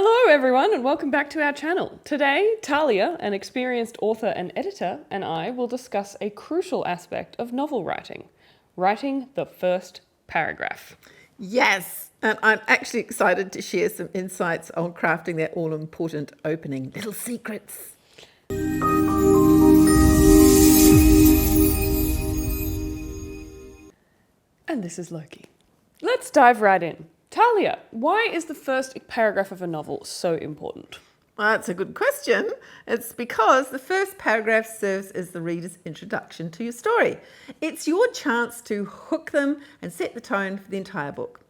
Hello everyone and welcome back to our channel. Today, Tahlia, an experienced author and editor, and I will discuss a crucial aspect of novel writing the first paragraph. Yes, and I'm actually excited to share some insights on crafting that all-important opening. Little secrets. And this is Loki. Let's dive right in. Tahlia, why is the first paragraph of a novel so important? Well, that's a good question. It's because the first paragraph serves as the reader's introduction to your story. It's your chance to hook them and set the tone for the entire book.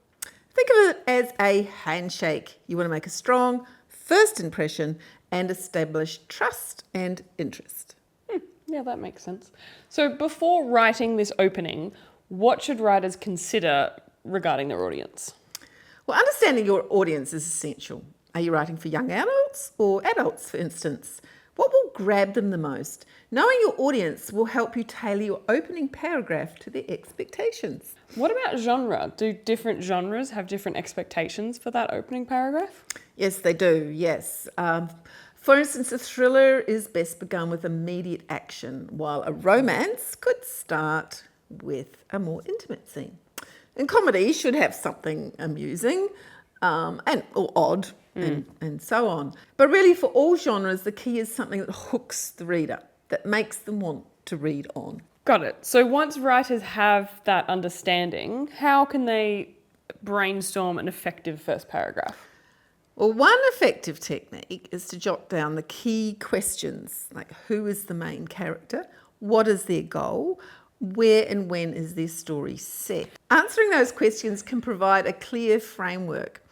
Think of it as a handshake. You want to make a strong first impression and establish trust and interest. Yeah, that makes sense. So before writing this opening, what should writers consider regarding their audience? Well, understanding your audience is essential. Are you writing for young adults or adults, for instance? What will grab them the most? Knowing your audience will help you tailor your opening paragraph to their expectations. What about genre? Do different genres have different expectations for that opening paragraph? Yes, they do, yes. For instance, a thriller is best begun with immediate action, while a romance could start with a more intimate scene. And comedy should have something amusing or odd and so on. But really, for all genres, the key is something that hooks the reader, that makes them want to read on. Got it. So once writers have that understanding, how can they brainstorm an effective first paragraph? Well, one effective technique is to jot down the key questions, like who is the main character, what is their goal, where and when is their story set. Answering those questions can provide a clear framework.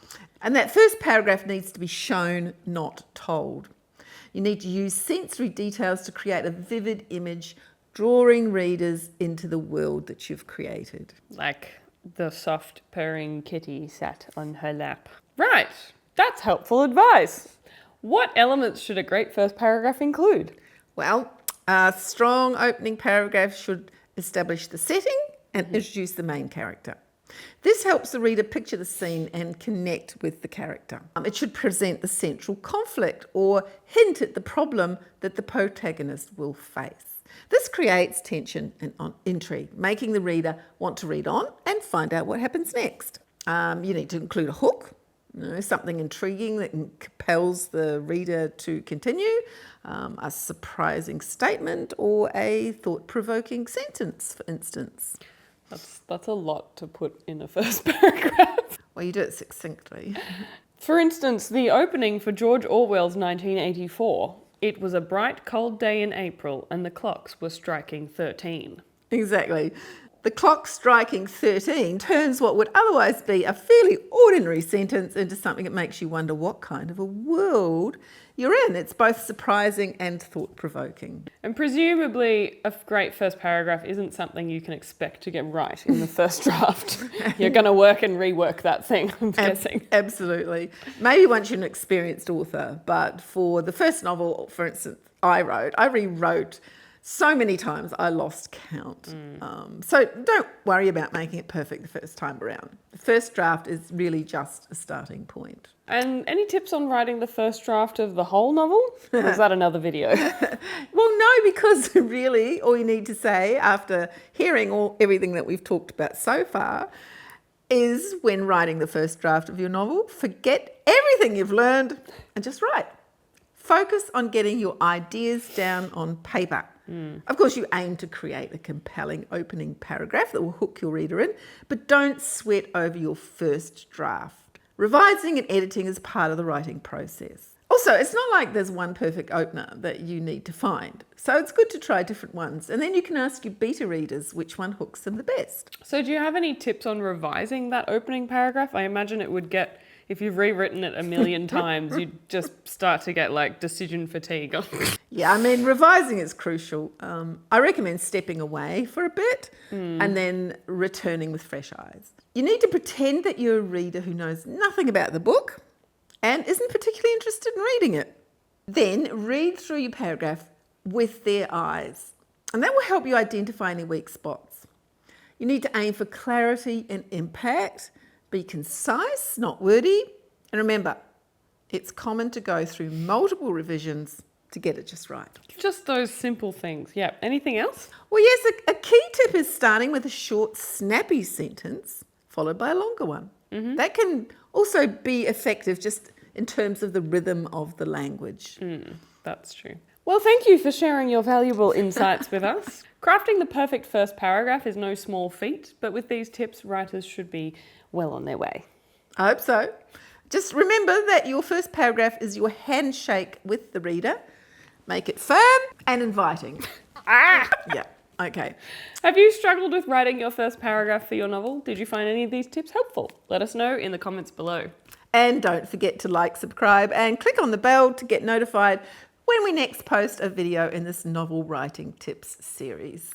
And that first paragraph needs to be shown, not told. You need to use sensory details to create a vivid image, drawing readers into the world that you've created. Like the soft purring kitty sat on her lap. Right, that's helpful advice. What elements should a great first paragraph include? Well, a strong opening paragraph should establish the setting and introduce the main character. This helps the reader picture the scene and connect with the character. It should present the central conflict or hint at the problem that the protagonist will face. This creates tension and intrigue, making the reader want to read on and find out what happens next. You need to include a hook, something intriguing that compels the reader to continue, a surprising statement, or a thought-provoking sentence, for instance. That's a lot to put in a first paragraph. Well, you do it succinctly. For instance, the opening for George Orwell's 1984. It was a bright, cold day in April and the clocks were striking 13. Exactly. The clock striking 13 turns what would otherwise be a fairly ordinary sentence into something that makes you wonder what kind of a world you're in. It's both surprising and thought-provoking. And presumably a great first paragraph isn't something you can expect to get right in the first draft. You're going to work and rework that thing, I'm guessing. Absolutely. Maybe once you're an experienced author, but for the first novel, for instance, I rewrote so many times I lost count. So don't worry about making it perfect the first time around. The first draft is really just a starting point. And any tips on writing the first draft of the whole novel? Or is that another video? Well, no, because really all you need to say after hearing everything that we've talked about so far is when writing the first draft of your novel, forget everything you've learned and just write. Focus on getting your ideas down on paper. Of course, you aim to create a compelling opening paragraph that will hook your reader in, but don't sweat over your first draft. Revising and editing is part of the writing process. Also, it's not like there's one perfect opener that you need to find. So it's good to try different ones, and then you can ask your beta readers which one hooks them the best. So do you have any tips on revising that opening paragraph? I imagine it would get, if you've rewritten it a million times, you'd just start to get like decision fatigue. Yeah, I mean, revising is crucial. I recommend stepping away for a bit and then returning with fresh eyes. You need to pretend that you're a reader who knows nothing about the book and isn't particularly interested in reading it. Then read through your paragraph with their eyes, and that will help you identify any weak spots. You need to aim for clarity and impact. Be concise, not wordy. And remember, It's common to go through multiple revisions to get it just right. Just those simple things. Yeah. Anything else? Well, yes, a key tip is starting with a short, snappy sentence followed by a longer one. That can also be effective just in terms of the rhythm of the language. That's true. Well, thank you for sharing your valuable insights with us. Crafting the perfect first paragraph is no small feat, but with these tips, writers should be well on their way. I hope so. Just remember that your first paragraph is your handshake with the reader. Make it firm and inviting. Yeah, okay. Have you struggled with writing your first paragraph for your novel? Did you find any of these tips helpful? Let us know in the comments below. And don't forget to like, subscribe, and click on the bell to get notified when we next post a video in this novel writing tips series.